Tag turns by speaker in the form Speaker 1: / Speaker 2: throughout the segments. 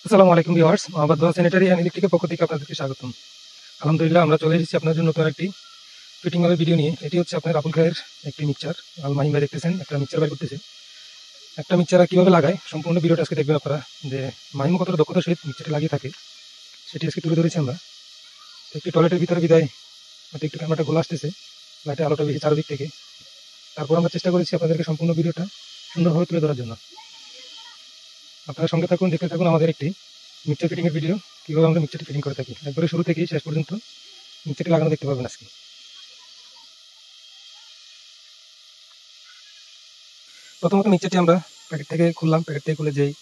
Speaker 1: আসসালামু আলাইকুম ভিউয়ার্স, মোহাম্মদ দোয়া স্যানিটারি অ্যান্ড ইলেকট্রিকের পক্ষ থেকে আপনাদেরকে স্বাগতম। আলহামদুলিল্লাহ, আমরা চলে এসেছি আপনার জন্য নতুন একটি ফিটিং এর ভিডিও নিয়ে। এটি হচ্ছে আপনার রাপুল খায়ের একটি মিক্সচার। মাহিম ভাই দেখতেছেন একটা মিক্সচার বাইর করতেছে। একটা মিক্সচার কীভাবে লাগায় সম্পূর্ণ ভিডিওটা আজকে দেখবেন আপনারা, যে মাহিম কতটা দক্ষতার সহিত মিক্সচারটি লাগিয়ে থাকে সেটি আজকে তুলে ধরেছি আমরা। তো একটি টয়লেটের ভিতরে বিদায় হয়তো একটু ক্যামেরাটা গোলা আসতেছে, লাইটের আলোটা বেশি চারদিক থেকে। তারপর আমরা চেষ্টা করেছি আপনাদেরকে সম্পূর্ণ ভিডিওটা সুন্দরভাবে তুলে ধরার জন্য। আপনারা সঙ্গে থাকুন, দেখতে থাকুন আমাদের একটি মিক্সচার ফিটিং এর ভিডিও, কীভাবে আমরা মিক্সচারটি ফিটিং করে থাকি। একবারে শুরু থেকেই শেষ পর্যন্ত মিক্সচারটি লাগানো দেখতে পাবেন আজকে। প্রথমত মিক্সচারটি আমরা প্যাকেট থেকে খুললাম। প্যাকেট থেকে খুলে যেই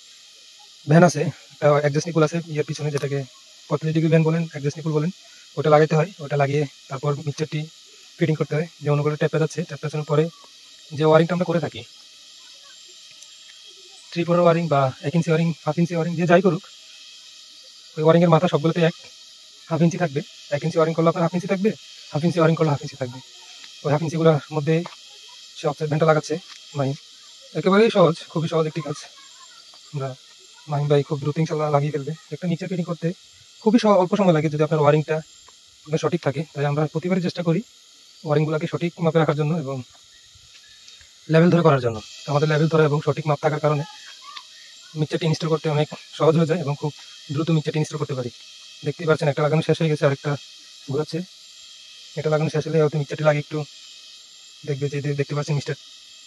Speaker 1: ভ্যান আছে, একটা অ্যাডজাস্ট নিকুল আছে ইয়ের পিছনে, যেটাকে 45 ডিগ্রি ভ্যান বলেন, অ্যাডজাস্ট নিকুল বলেন, ওটা লাগাইতে হয়। ওটা লাগিয়ে তারপর মিক্সচারটি ফিটিং করতে হয়। যেমন করে ট্যাপ পেঁচাচ্ছে, ট্যাপ পেঁচানোর পরে যে ওয়ারিংটা আমরা করে থাকি, 3/4 ওয়ারিং বা 1 ইঞ্চি ওয়ারিং, 1/2 ইঞ্চি ওয়ারিং, যে যাই করুক, ওই ওয়ারিংয়ের মাথা সবগুলোতে 1/2 ইঞ্চি থাকবে। 1 ইঞ্চি ওয়ারিং করলে আপনার 1/2 ইঞ্চি থাকবে, 1/2 ইঞ্চি ওয়ারিং করলে 1/2 ইঞ্চি থাকবে। ওই 1/2 ইঞ্চিগুলোর মধ্যে সে অফসেট ভ্যানটা লাগাচ্ছে মাহিম। একেবারেই সহজ, খুবই সহজ একটি কাজ। আমরা মাহিম ভাই খুব দ্রুত ইনশাল্লাহ লাগিয়ে ফেলবে। একটা মিক্সচার ফিটিং করতে খুবই অল্প সময় লাগে যদি আপনার ওয়ারিংটা সঠিক থাকে। তাই আমরা প্রতিবারই চেষ্টা করি ওয়ারিংগুলোকে সঠিক মাপে রাখার জন্য এবং লেভেল ধরে করার জন্য। আমাদের লেভেল ধরে এবং সঠিক মাপ থাকার কারণে মিক্সচারটি ইনস্টল করতে অনেক সহজ হয়ে যায় এবং খুব দ্রুত মিক্সচারটি ইনস্টল করতে পারি। দেখতেই পাচ্ছেন একটা লাগানো শেষ হয়ে গেছে, আরেকটা ঘুরাচ্ছে। এটা লাগানো শেষ হলে হয়তো মিক্সচারটি লাগিয়ে একটু দেখবে যে দেখতে পাচ্ছেন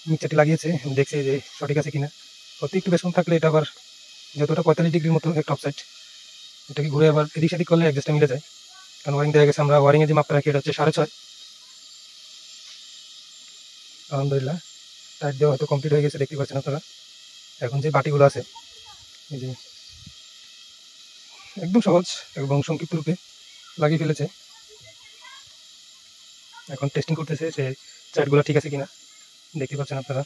Speaker 1: মিক্সচারটি লাগিয়েছে, দেখছে যে সঠিক আছে কিনা। হয়তো একটু বেশি থাকলে এটা আবার যতটা 45 ডিগ্রির মতো একটা অফসাইড, এটাকে ঘুরে আবার এদিক সেদিক করলে অ্যাডজাস্টটা মিলে যায়। কারণ ওয়ারিং দেখা গেছে আমরা ওয়ারিংয়ে যে মাপটা রাখি এটা হচ্ছে 6.5। আলহামদুলিল্লাহ টাইট দেওয়া হয়তো কমপ্লিট হয়ে গেছে, দেখতে পাচ্ছেন আপনারা। এখন যে বাটিগুলো আছে, এই যে একদম সহজ এবং সংক্ষিপ্ত রূপে লাগিয়ে ফেলেছে। এখন টেস্টিং করতেছে যে চার্টগুলো ঠিক আছে কিনা, দেখতে পাচ্ছেন আপনারা।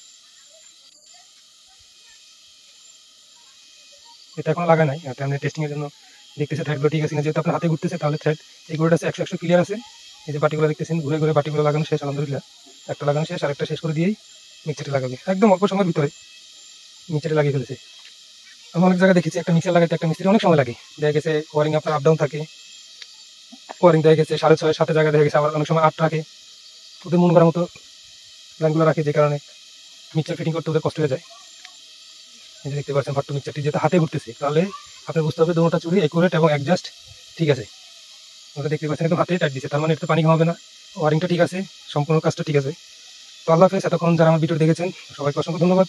Speaker 1: এটা এখন লাগায় নাই, এটা আপনি টেস্টিংয়ের জন্য দেখতেছে থ্রেডগুলো ঠিক আছে কিনা। যেহেতু আপনার হাতে ঘুরতেছে তাহলে থ্রেড এইগুলোটা আছে 100 ক্লিয়ার আছে। এই যে বাটিগুলো দেখতেছেন, ঘুরে ঘুরে বাটিগুলো লাগানো শেষ আলহামদুলিল্লাহ। একটা লাগানো শেষ, আরেকটা শেষ করে দিয়েই মিক্সচারটি লাগাবে। একদম অল্প সময়ের ভিতরে মিক্সচারটি লাগিয়ে ফেলেছে। আমি অনেক জায়গায় দেখেছি একটা মিক্সার লাগাইতে একটা মিস্ত্রি অনেক সময় লাগে। দেখা গেছে ওয়ারিং আপনার আপ ডাউন থাকে, ওয়ারিং দেখা গেছে 6.5 7 জায়গায় দেখা গেছে, আবার অনেক সময় 8 রাখে। ওদের মন করার মতো লাইনগুলো রাখে, যে কারণে মিক্সচার ফিটিং করতে ওদের কষ্ট হয়ে যায়। এই যে দেখতে পাচ্ছেন ভাট্টু মিক্সচারটি যেটা হাতে ঘুরতেছে, তাহলে আপনি বুঝতে হবে দোনোটা চুড়ি একুরেট এবং অ্যাডজাস্ট ঠিক আছে। ওটা দেখতে পাচ্ছেন একদম হাতে টাইট দিচ্ছে, তার মানে এটা পানি ঘামাবে না, ওয়ারিংটা ঠিক আছে, সম্পূর্ণ কাজটা ঠিক আছে। তো আল্লাহ হাফেজ। এতক্ষণ যারা আমার ভিডিও দেখেছেন সবাইকে অসংখ্য ধন্যবাদ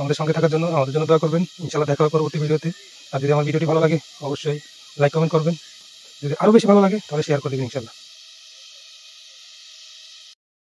Speaker 1: আমাদের সঙ্গে থাকার জন্য। আমাদের জন্য দোয়া করবেন, ইনশাল্লাহ দেখা হবে পরবর্তী ভিডিওতে। আর যদি আমার ভিডিওটি ভালো লাগে অবশ্যই লাইক কমেন্ট করবেন, যদি আরও বেশি ভালো লাগে তাহলে শেয়ার করে দেবেন ইনশাল্লাহ।